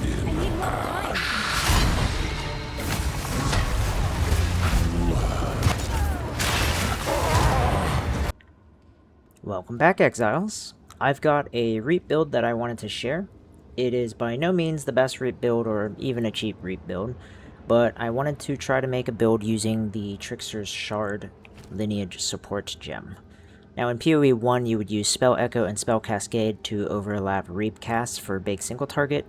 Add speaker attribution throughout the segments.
Speaker 1: I need more time.
Speaker 2: Welcome back, Exiles. I've got a Reap build that I wanted to share. It is by no means the best Reap build or even a cheap Reap build, but I wanted to try to make a build using the Trickster's Shard Lineage Support Gem. Now in PoE 1 you would use Spell Echo and Spell Cascade to overlap Reap casts for big single target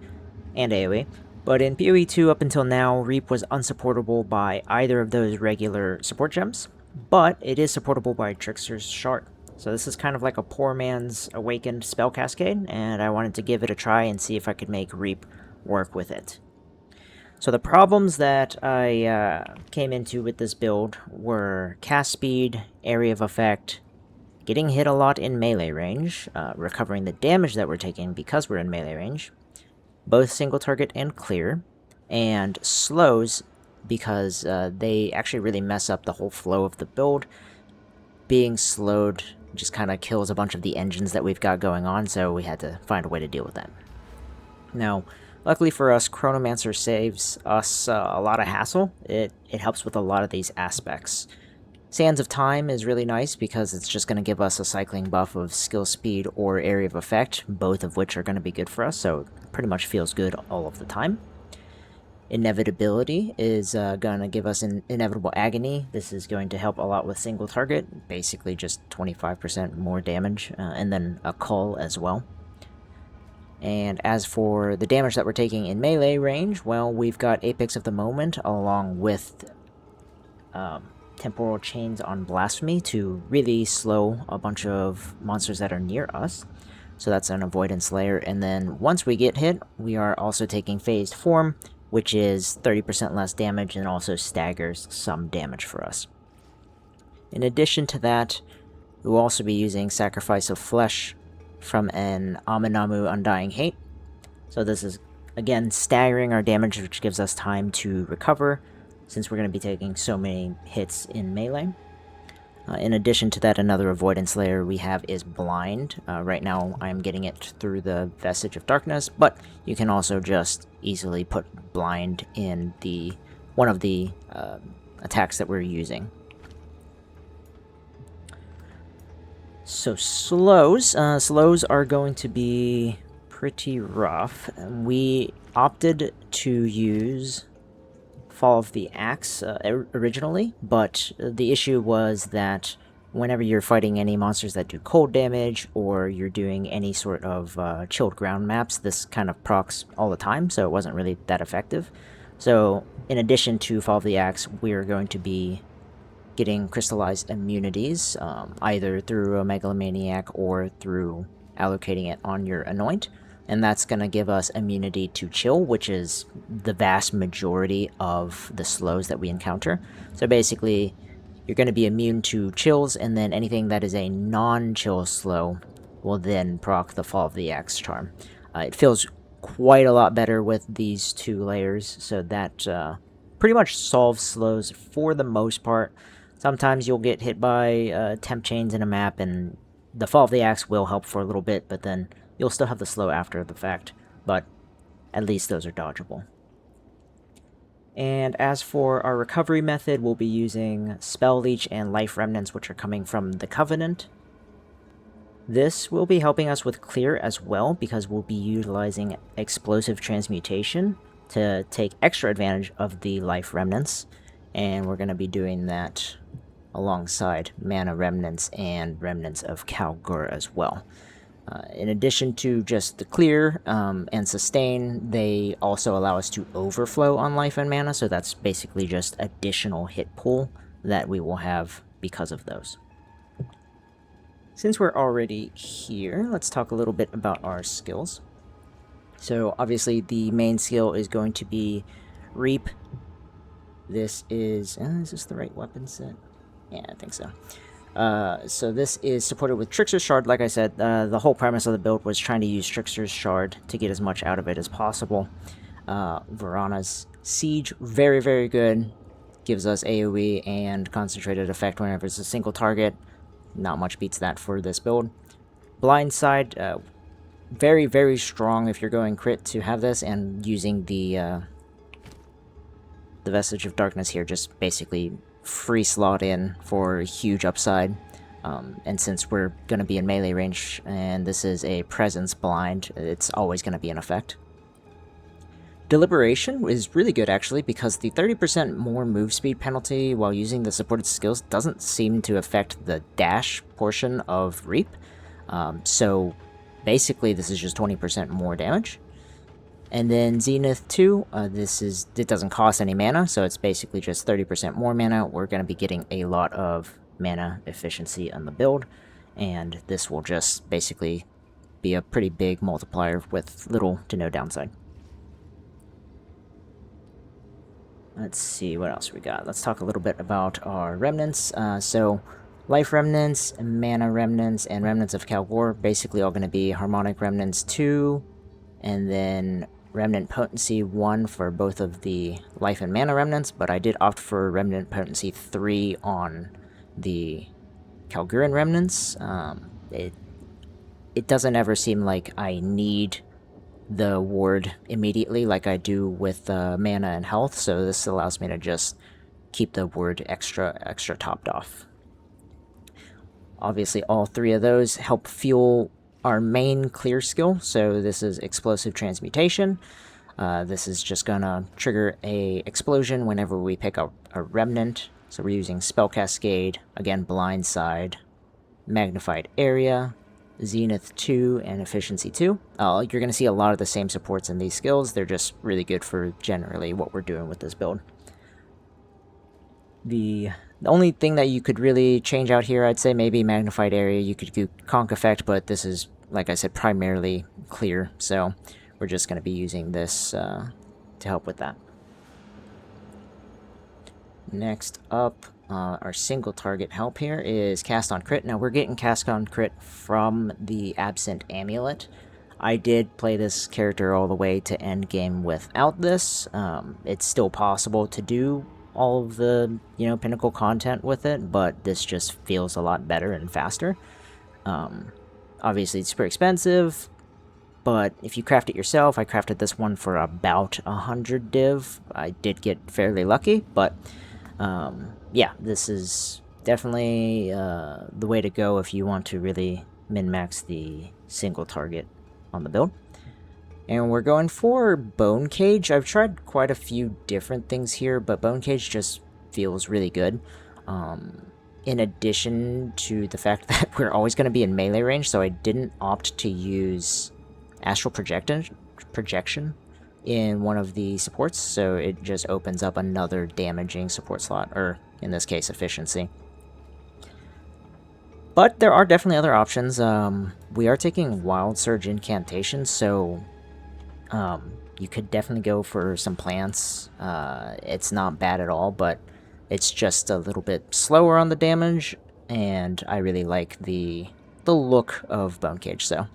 Speaker 2: and AoE, but in PoE 2 up until now, Reap was unsupportable by either of those regular support gems, but it is supportable by Trickster's Shard. So this is kind of like a poor man's Awakened Spell Cascade, and I wanted to give it a try and see if I could make Reap work with it. So the problems that I came into with this build were cast speed, area of effect, getting hit a lot in melee range, recovering the damage that we're taking because we're in melee range, both single target and clear, and slows because they actually really mess up the whole flow of the build. Being slowed just kind of kills a bunch of the engines that we've got going on, so we had to find a way to deal with that. Now, luckily for us, Chronomancer saves us a lot of hassle. It helps with a lot of these aspects. Sands of Time is really nice because it's just going to give us a cycling buff of skill speed or area of effect, both of which are going to be good for us, so it pretty much feels good all of the time. Inevitability is going to give us an inevitable agony. This is going to help a lot with single target, basically just 25% more damage, and then a cull as well. And as for the damage that we're taking in melee range, well, we've got Apex of the Moment along with Temporal Chains on Blasphemy to really slow a bunch of monsters that are near us. So that's an Avoidance layer, and then once we get hit, we are also taking Phased Form, which is 30% less damage and also staggers some damage for us. In addition to that, we'll also be using Sacrifice of Flesh from an Aminamu Undying Hate. So this is, again, staggering our damage, which gives us time to recover, since we're going to be taking so many hits in melee. In addition to that, another avoidance layer we have is Blind. Right now I'm getting it through the Vestige of Darkness, but you can also just easily put Blind in one of the attacks that we're using. So slows. Slows are going to be pretty rough. We opted to use Fall of the Axe originally, but the issue was that whenever you're fighting any monsters that do cold damage or you're doing any sort of chilled ground maps, this kind of procs all the time, so it wasn't really that effective. So in addition to Fall of the Axe, we're going to be getting crystallized immunities, either through a Megalomaniac or through allocating it on your Anoint. And that's going to give us immunity to chill, which is the vast majority of the slows that we encounter. So basically, you're going to be immune to chills, and then anything that is a non-chill slow will then proc the Fall of the Axe charm. It feels quite a lot better with these two layers, so that pretty much solves slows for the most part. Sometimes you'll get hit by temp chains in a map, and the Fall of the Axe will help for a little bit, but then you'll still have the slow after the fact, but at least those are dodgeable. And as for our recovery method, we'll be using Spell Leech and Life Remnants, which are coming from the Covenant. This will be helping us with clear as well, because we'll be utilizing Explosive Transmutation to take extra advantage of the Life Remnants, and we're going to be doing that alongside Mana Remnants and Remnants of Kalgur as well. In addition to just the clear and sustain, they also allow us to overflow on life and mana, so that's basically just additional hit pool that we will have because of those. Since we're already here, let's talk a little bit about our skills. So obviously the main skill is going to be Reap. This is this the right weapon set? Yeah, I think so. So this is supported with Trickster's Shard. Like I said, the whole premise of the build was trying to use Trickster's Shard to get as much out of it as possible. Varana's Siege, very, very good. Gives us AoE and concentrated effect whenever it's a single target. Not much beats that for this build. Blindside, very, very strong if you're going crit to have this, and using the Vestige of Darkness here just basically free slot in for a huge upside. And since we're going to be in melee range, and this is a presence blind, it's always going to be in effect. Deliberation is really good actually, because the 30% more move speed penalty while using the supported skills doesn't seem to affect the dash portion of Reap. So basically this is just 20% more damage. And then Zenith 2, it doesn't cost any mana, so it's basically just 30% more mana. We're going to be getting a lot of mana efficiency on the build, and this will just basically be a pretty big multiplier with little to no downside. Let's see what else we got. Let's talk a little bit about our Remnants. So Life Remnants, Mana Remnants, and Remnants of Kalgor, basically all going to be Harmonic Remnants 2, and then Remnant Potency 1 for both of the Life and Mana Remnants, but I did opt for Remnant Potency 3 on the Kalguran Remnants. It doesn't ever seem like I need the ward immediately like I do with mana and health, so this allows me to just keep the ward extra topped off. Obviously all three of those help fuel our main clear skill, so this is Explosive Transmutation. This is just gonna trigger a explosion whenever we pick up a remnant. So we're using Spell Cascade, again Blindside, Magnified Area, Zenith 2, and Efficiency 2. You're going to see a lot of the same supports in these skills. They're just really good for generally what we're doing with this build. The only thing that you could really change out here, I'd say maybe Magnified Area. You could do Conk Effect, but this is, like I said, primarily clear, so we're just going to be using this to help with that. Next up, our single target help here is Cast on Crit. Now we're getting Cast on Crit from the Absent Amulet. I did play this character all the way to endgame without this. It's still possible to do all of the, pinnacle content with it, but this just feels a lot better and faster. Obviously it's super expensive, but if you craft it yourself, I crafted this one for about 100 div. I did get fairly lucky, but yeah, this is definitely the way to go if you want to really min-max the single target on the build. And we're going for Bone Cage. I've tried quite a few different things here, but Bone Cage just feels really good. In addition to the fact that we're always going to be in melee range, so I didn't opt to use Astral Projection in one of the supports, so it just opens up another damaging support slot, or in this case, efficiency. But there are definitely other options. We are taking Wildsurge Incantation, so you could definitely go for some plants. It's not bad at all, but it's just a little bit slower on the damage, and I really like the look of Bone Cage, so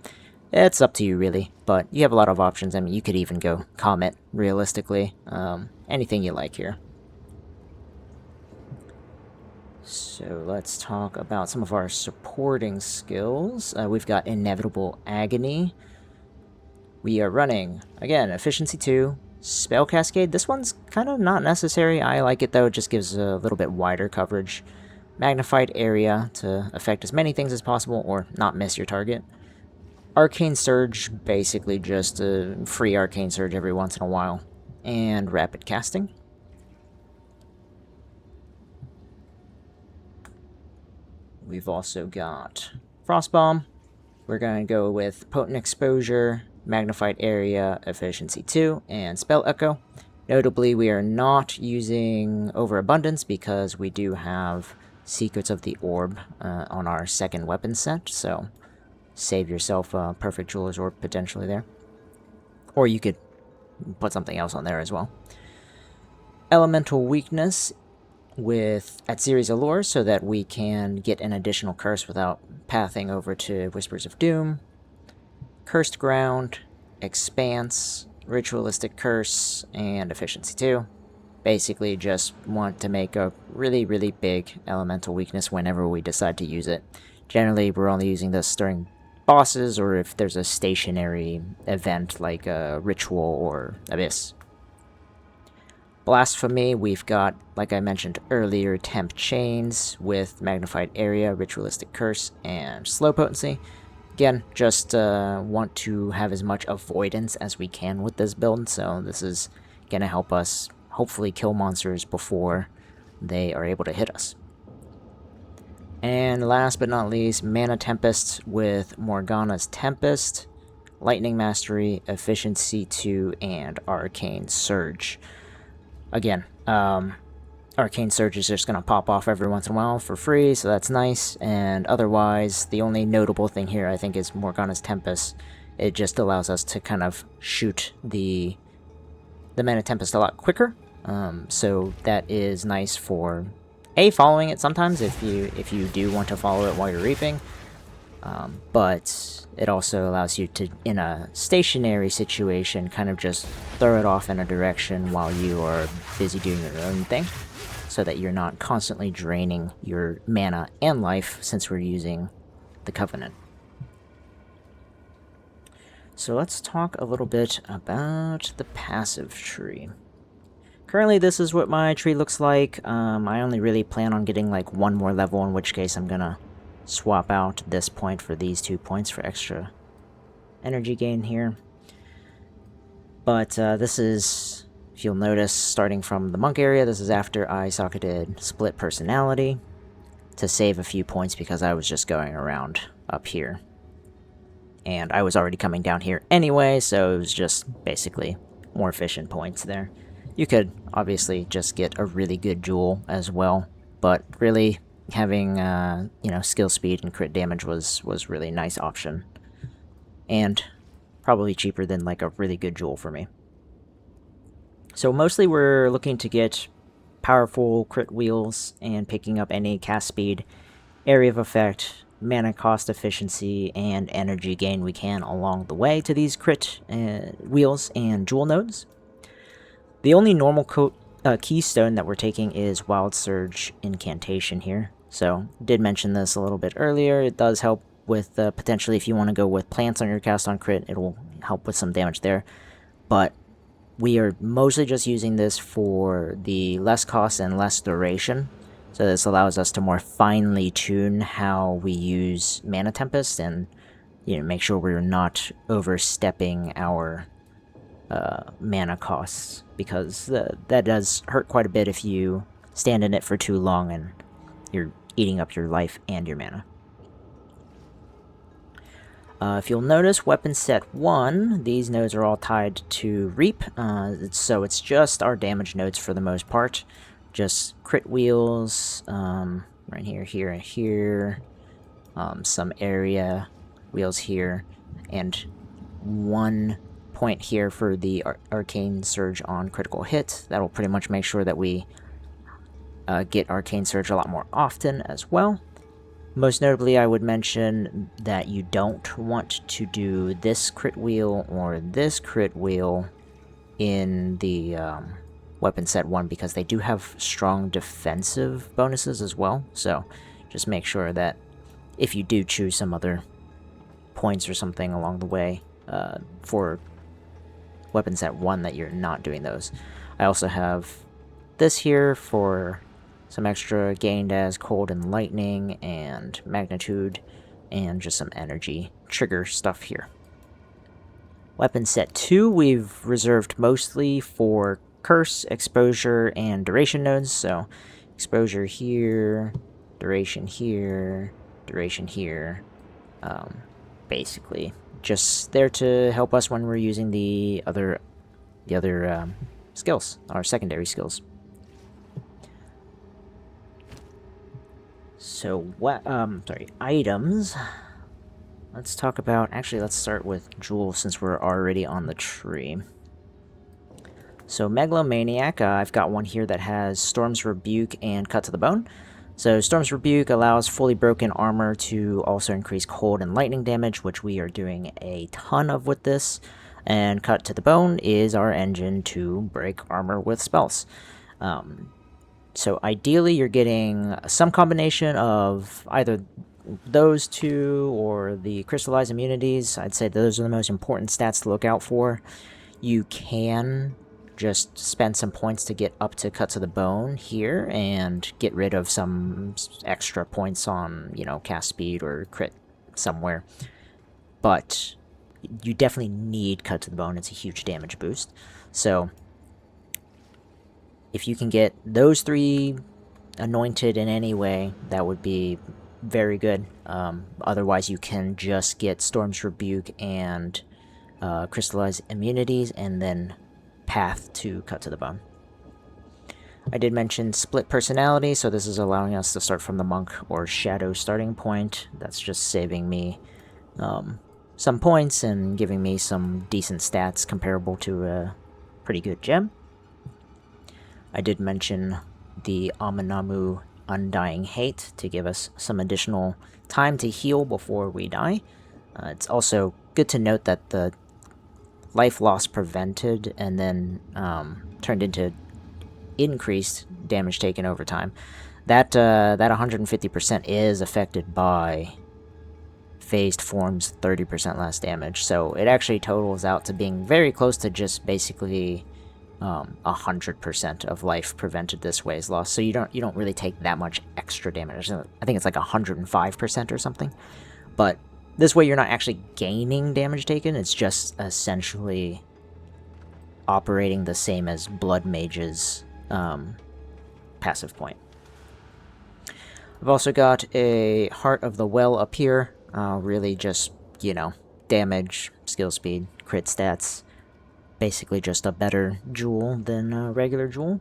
Speaker 2: it's up to you, really, but you have a lot of options. I mean, you could even go Comet, realistically. Anything you like here. So let's talk about some of our supporting skills. We've got Inevitable Agony. We are running, again, Efficiency 2, Spell Cascade. This one's kind of not necessary. I like it, though. It just gives a little bit wider coverage. Magnified Area to affect as many things as possible or not miss your target. Arcane Surge, basically just a free Arcane Surge every once in a while. And Rapid Casting. We've also got Frostbomb. We're going to go with Potent Exposure, Magnified Area, Efficiency 2, and Spell Echo. Notably, we are not using Overabundance because we do have Secrets of the Orb on our second weapon set, so save yourself a Perfect Jeweler's Orb potentially there. Or you could put something else on there as well. Elemental Weakness with Atziri's Allure so that we can get an additional curse without pathing over to Whispers of Doom. Cursed Ground, Expanse, Ritualistic Curse, and Efficiency 2. Basically just want to make a really, really big elemental weakness whenever we decide to use it. Generally, we're only using this during bosses or if there's a stationary event like a ritual or abyss. Blasphemy, we've got, like I mentioned earlier, temp chains with magnified area, ritualistic curse, and slow potency. Again, just want to have as much avoidance as we can with this build, so this is going to help us hopefully kill monsters before they are able to hit us. And last but not least, Mana Tempest with Morgana's Tempest, Lightning Mastery, Efficiency 2, and Arcane Surge. Again, Arcane Surge is just going to pop off every once in a while for free, so that's nice. And otherwise, the only notable thing here, I think, is Morgana's Tempest. It just allows us to kind of shoot the Mana Tempest a lot quicker. So that is nice for following it sometimes if you do want to follow it while you're reaping. But it also allows you to, in a stationary situation, kind of just throw it off in a direction while you are busy doing your own thing, so that you're not constantly draining your mana and life since we're using the Covenant. So let's talk a little bit about the passive tree. Currently, this is what my tree looks like. I only really plan on getting like one more level, in which case I'm gonna swap out this point for these 2 points for extra energy gain here. But this is, if you'll notice, starting from the monk area, this is after I socketed split personality to save a few points because I was just going around up here. And I was already coming down here anyway, so it was just basically more efficient points there. You could obviously just get a really good jewel as well, but really having skill speed and crit damage was really nice option, and probably cheaper than like a really good jewel for me. So mostly we're looking to get powerful crit wheels and picking up any cast speed, area of effect, mana cost efficiency, and energy gain we can along the way to these crit wheels and jewel nodes. The only normal keystone that we're taking is Wildsurge Incantation here. So, did mention this a little bit earlier. It does help with, potentially, if you want to go with plants on your cast on crit, it will help with some damage there. But we are mostly just using this for the less cost and less duration. So this allows us to more finely tune how we use Mana Tempest and make sure we're not overstepping our mana costs, because that does hurt quite a bit if you stand in it for too long and you're eating up your life and your mana. If you'll notice, weapon set 1, these nodes are all tied to Reap, so it's just our damage nodes for the most part. Just crit wheels, right here, here, and here, some area wheels here, and 1 point here for the Arcane Surge on critical hit. That'll pretty much make sure that we get Arcane Surge a lot more often as well. Most notably, I would mention that you don't want to do this crit wheel or this crit wheel in the weapon set 1, because they do have strong defensive bonuses as well. So just make sure that if you do choose some other points or something along the way for weapon set 1, that you're not doing those. I also have this here for some extra gained as cold and lightning and magnitude, and just some energy trigger stuff here. Weapon set 2 we've reserved mostly for curse, exposure, and duration nodes. So exposure here, duration here, duration here. Basically just there to help us when we're using the other skills, our secondary skills. So items. Let's talk about, actually let's start with jewels since we're already on the tree. So Megalomaniac, I've got one here that has Storm's Rebuke and Cut to the Bone. So Storm's Rebuke allows fully broken armor to also increase cold and lightning damage, which we are doing a ton of with this. And Cut to the Bone is our engine to break armor with spells. So ideally you're getting some combination of either those two or the crystallized immunities, I'd say those are the most important stats to look out for. You can just spend some points to get up to Cut to the Bone here and get rid of some extra points on, you know, cast speed or crit somewhere. But you definitely need Cut to the Bone. It's a huge damage boost. So if you can get those three anointed in any way, that would be very good. Otherwise, you can just get Storm's Rebuke and crystallized immunities, and then path to Cut to the Bone. I did mention split personality, so this is allowing us to start from the monk or shadow starting point. That's just saving me some points and giving me some decent stats comparable to a pretty good gem. I did mention the Amunamu Undying Hate to give us some additional time to heal before we die. It's also good to note that the life loss prevented and then turned into increased damage taken over time. That 150% is affected by phased forms 30% less damage, so it actually totals out to being very close to just basically 100% of life prevented this way is lost. So you don't really take that much extra damage. I think it's like 105% or something, but this way you're not actually gaining damage taken, it's just essentially operating the same as Blood Mage's passive point. I've also got a Heart of the Well up here, really just, you know, damage, skill speed, crit stats, basically just a better jewel than a regular jewel.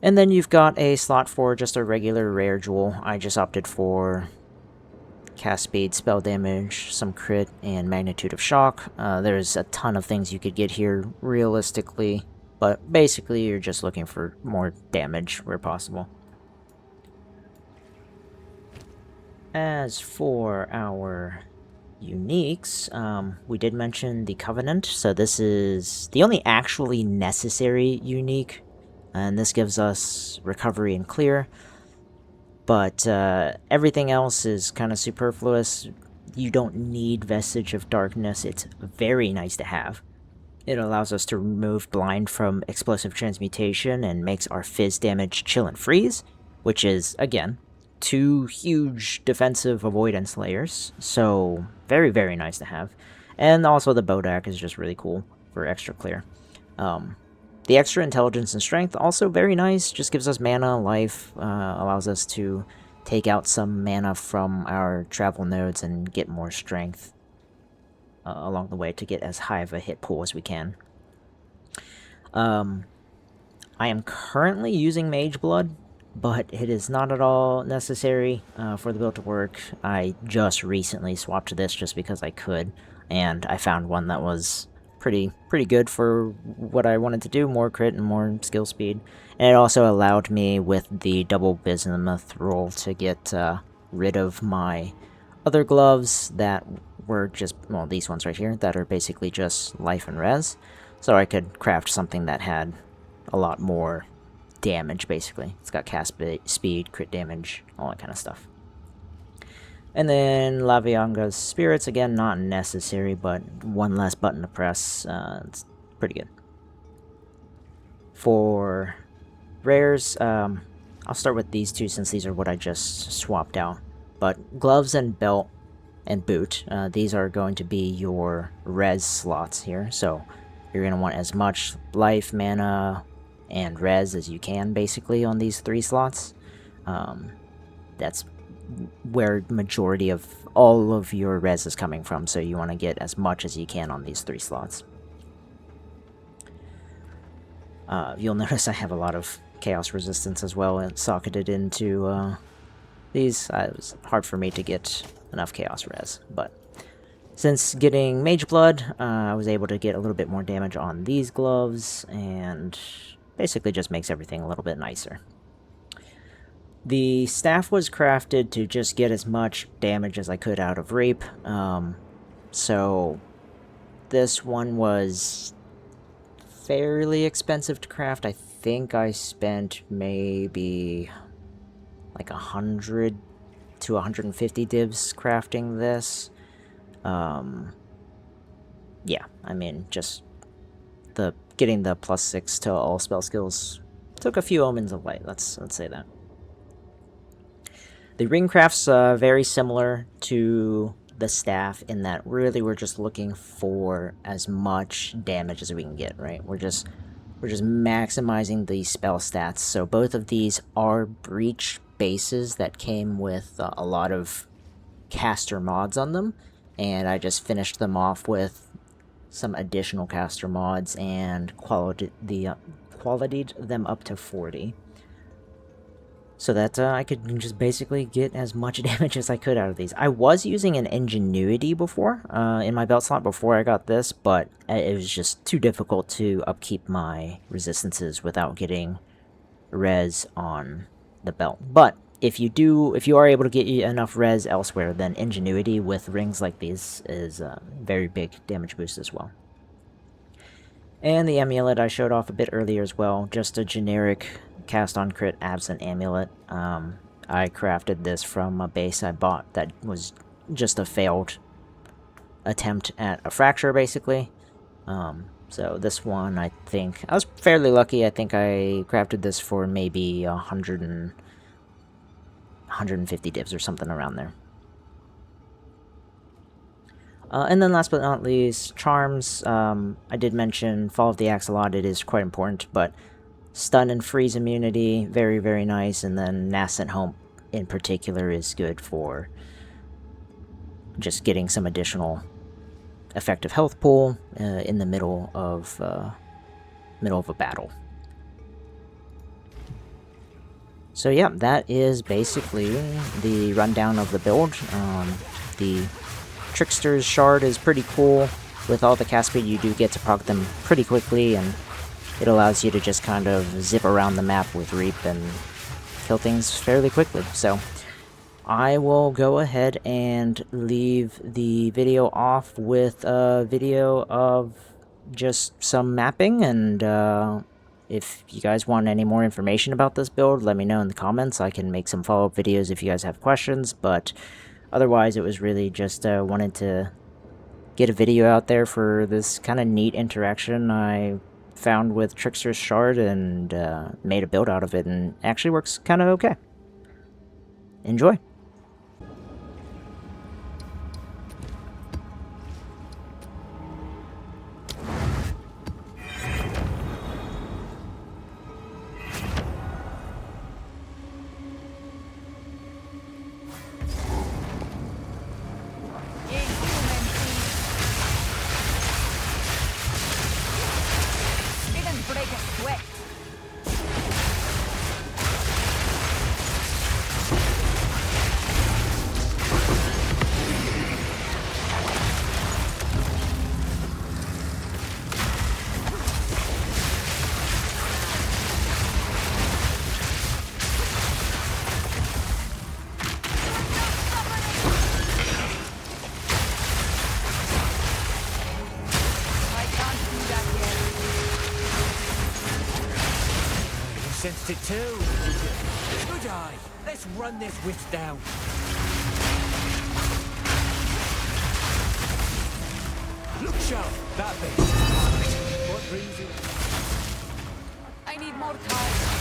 Speaker 2: And then you've got a slot for just a regular rare jewel. I just opted for cast speed, spell damage, some crit, and magnitude of shock. There's a ton of things you could get here realistically, but basically you're just looking for more damage where possible. As for our uniques, we did mention the Covenant, so this is the only actually necessary unique, and this gives us recovery and clear. But everything else is kind of superfluous. You don't need Vestige of Darkness. It's very nice to have. It allows us to remove Blind from Explosive Transmutation and makes our Fizz damage chill and freeze, which is, again, 2 huge defensive avoidance layers. So very, very nice to have. And also the Bodach is just really cool for extra clear. The extra intelligence and strength, also very nice, just gives us mana, life, allows us to take out some mana from our travel nodes and get more strength along the way to get as high of a hit pool as we can. I am currently using Mageblood, but it is not at all necessary for the build to work. I just recently swapped to this just because I could, and I found one that was pretty good for what I wanted to do, more crit and more skill speed. And it also allowed me with the double bismuth roll to get rid of my other gloves that were just, well, these ones right here, that are basically just life and res. So I could craft something that had a lot more damage, basically. It's got cast speed, crit damage, all that kind of stuff. And then Lavianga's Spirits, again, not necessary, but one less button to press. It's pretty good. For rares, I'll start with these two since these are what I just swapped out. But Gloves and Belt and Boot, these are going to be your res slots here. So you're going to want as much life, mana, and res as you can, basically, on these 3 slots. That's where majority of all of your res is coming from, so you want to get as much as you can on these 3 slots. You'll notice I have a lot of chaos resistance as well and socketed into these. It was hard for me to get enough chaos res, but since getting Mageblood, I was able to get a little bit more damage on these gloves, and basically just makes everything a little bit nicer. The staff was crafted to just get as much damage as I could out of Rape, so this one was fairly expensive to craft. I think I spent maybe like 100 to 150 divs crafting this. Yeah, I mean, just getting the +6 to all spell skills took a few omens of light. Let's say that. The ring craft's very similar to the staff in that really we're just looking for as much damage as we can get, right? We're just maximizing the spell stats. So both of these are breach bases that came with a lot of caster mods on them, and I just finished them off with some additional caster mods and qualityed them up to 40. So that I could just basically get as much damage as I could out of these. I was using an Ingenuity before, in my belt slot before I got this, but it was just too difficult to upkeep my resistances without getting res on the belt. But if you are able to get enough res elsewhere, then Ingenuity with rings like these is a very big damage boost as well. And the amulet I showed off a bit earlier as well, just a generic cast on crit absent amulet. I crafted this from a base I bought that was just a failed attempt at a fracture, basically. So this one, I think, I was fairly lucky. I think I crafted this for maybe 150 divs or something around there. And then last but not least, charms. I did mention Fall of the Axe a lot. It is quite important, but stun and freeze immunity, very, very nice. And then Nascent Hope in particular is good for just getting some additional effective health pool in the middle of a battle. So yeah, that is basically the rundown of the build. The Trickster's shard is pretty cool. With all the cast speed, you do get to proc them pretty quickly, and it allows you to just kind of zip around the map with Reap and kill things fairly quickly. So I will go ahead and leave the video off with a video of just some mapping, and if you guys want any more information about this build, let me know in the comments. I can make some follow-up videos if you guys have questions, but otherwise, it was really just wanted to get a video out there for this kind of neat interaction I found with Trickster's Shard, and made a build out of it, and it actually works kind of okay. Enjoy!
Speaker 1: Sensed it too. Good eye. Let's run this witch down. Look sharp. That base. What reason? I need more time.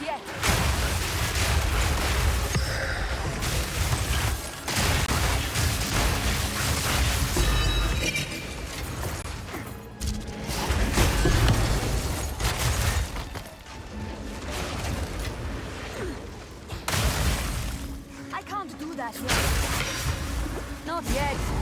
Speaker 3: yet. Not yet.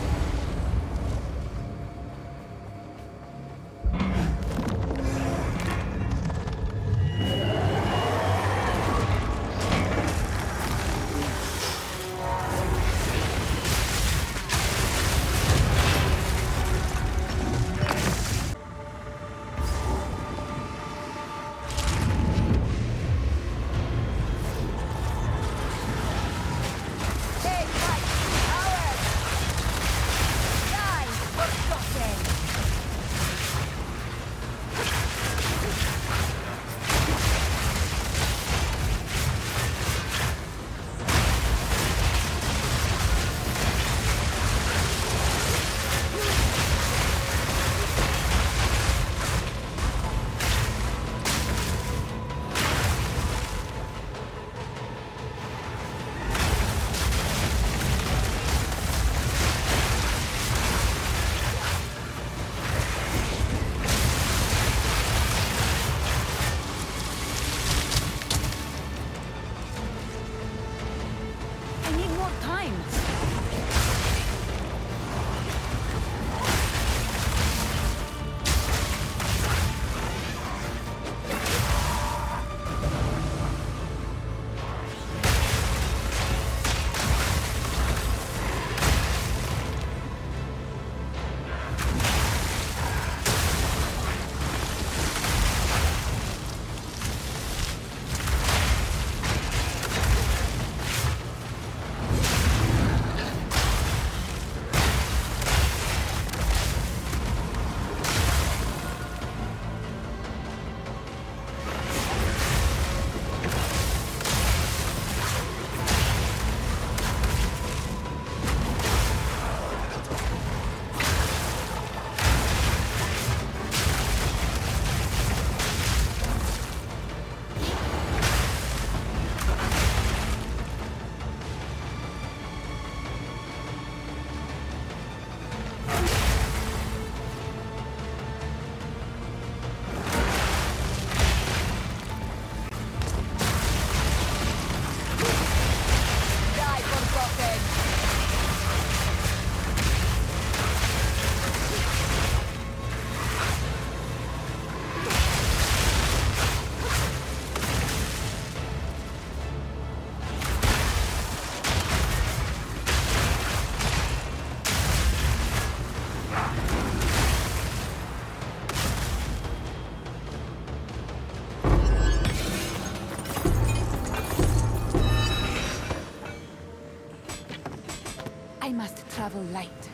Speaker 3: I must travel light.